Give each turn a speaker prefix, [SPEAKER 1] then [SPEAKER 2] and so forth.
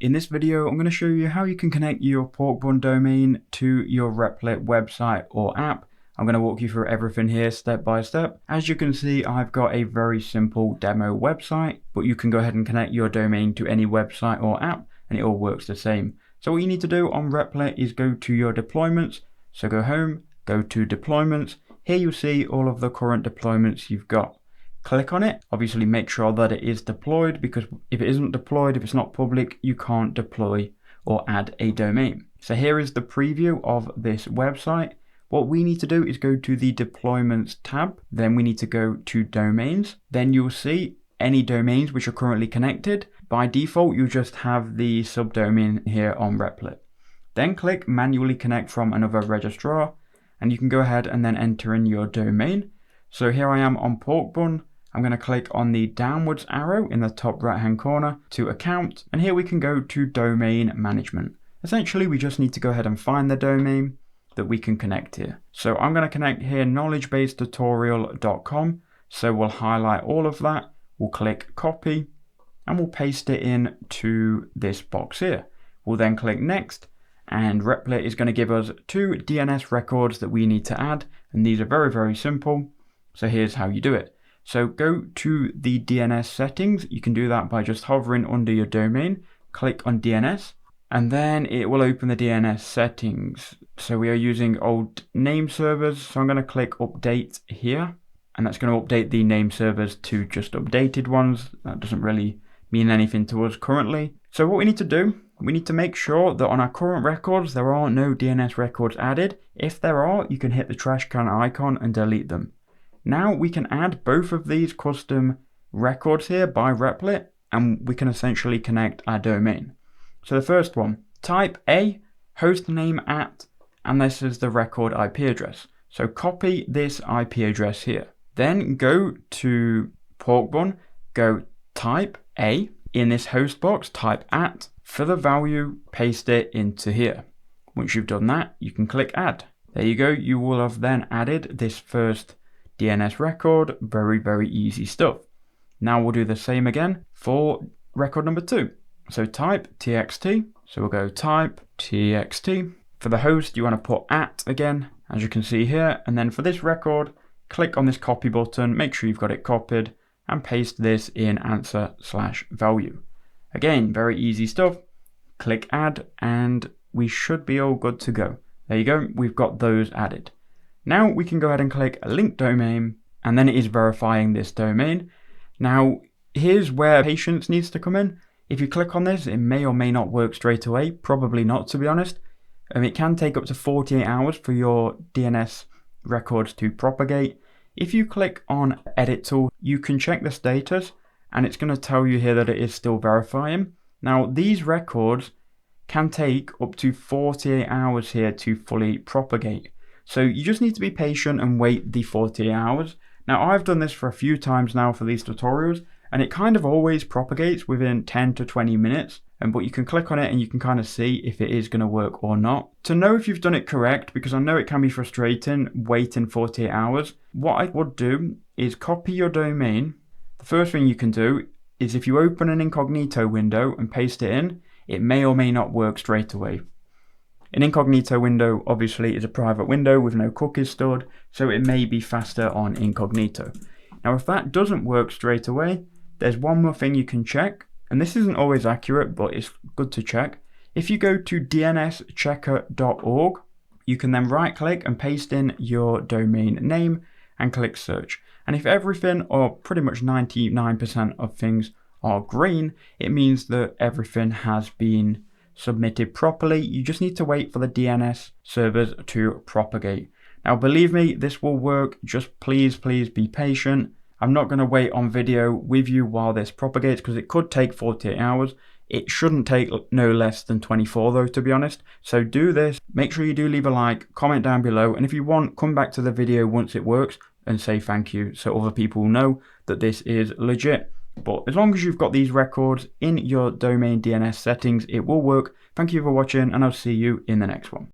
[SPEAKER 1] In this video, I'm going to show you how you can connect your Porkbun domain to your Replit website or app. I'm going to walk you through everything here step by step. As you can see, I've got a very simple demo website, but you can go ahead and connect your domain to any website or app and it all works the same. So what you need to do on Replit is go to your deployments. So go home, go to deployments. Here you'll see all of the current deployments you've got. Click on it, obviously make sure that it is deployed, because if it isn't deployed, if it's not public, you can't deploy or add a domain. So here is the preview of this website. What we need to do is go to the deployments tab, then we need to go to domains, then you'll see any domains which are currently connected. By default, you just have the subdomain here on Replit. Then click manually connect from another registrar, and you can go ahead and then enter in your domain. So here I am on Porkbun. I'm going to click on the downwards arrow in the top right hand corner to account, and here we can go to domain management. Essentially, we just need to go ahead and find the domain that we can connect here. So I'm going to connect here knowledgebasetutorial.com. So we'll highlight all of that, we'll click copy, and we'll paste it in to this box here. We'll then click next, and Replit is going to give us 2 DNS records that we need to add, and these are very, very simple. So here's how you do it. So go to the DNS settings. You can do that by just hovering under your domain, click on DNS, and then it will open the DNS settings. So we are using old name servers. So I'm going to click update here, and that's going to update the name servers to just updated ones. That doesn't really mean anything to us currently. So what we need to do, we need to make sure that on our current records, there are no DNS records added. If there are, you can hit the trash can icon and delete them. Now we can add both of these custom records here by Replit, and we can essentially connect our domain. So the first one, type A, hostname at, and this is the record IP address. So copy this IP address here. Then go to Porkbun, go type A, in this host box, type at, for the value, paste it into here. Once you've done that, you can click add. There you go, you will have then added this first DNS record. Very, very easy stuff. Now we'll do the same again for record number 2. So type txt. So we'll go type txt. For the host, you want to put at again, as you can see here. And then for this record, click on this copy button, make sure you've got it copied, and paste this in answer/value. Again, very easy stuff. Click add, and we should be all good to go. There you go, we've got those added. Now we can go ahead and click link domain, and then it is verifying this domain. Now here's where patience needs to come in. If you click on this, it may or may not work straight away. Probably not, to be honest. It can take up to 48 hours for your DNS records to propagate. If you click on edit tool, you can check the status, and it's going to tell you here that it is still verifying. Now these records can take up to 48 hours here to fully propagate. So you just need to be patient and wait the 48 hours. Now I've done this for a few times now for these tutorials, and it kind of always propagates within 10 to 20 minutes. But you can click on it and you can kind of see if it is going to work or not. To know if you've done it correct, because I know it can be frustrating waiting 48 hours, what I would do is copy your domain. The first thing you can do is if you open an incognito window and paste it in, it may or may not work straight away. An incognito window obviously is a private window with no cookies stored, so it may be faster on incognito. Now if that doesn't work straight away, there's one more thing you can check, and this isn't always accurate, but it's good to check. If you go to dnschecker.org, you can then right click and paste in your domain name and click search. And if everything, or pretty much 99% of things, are green, it means that everything has been submitted properly. You just need to wait for the DNS servers to propagate. Now believe me, this will work. Just please be patient. I'm not going to wait on video with you while this propagates, because it could take 48 hours. It shouldn't take no less than 24 though, to be honest. So do this. Make sure you do leave a like, comment down below, and if you want, come back to the video once it works and say thank you so other people know that this is legit. But as long as you've got these records in your domain DNS settings, it will work. Thank you for watching, and I'll see you in the next one.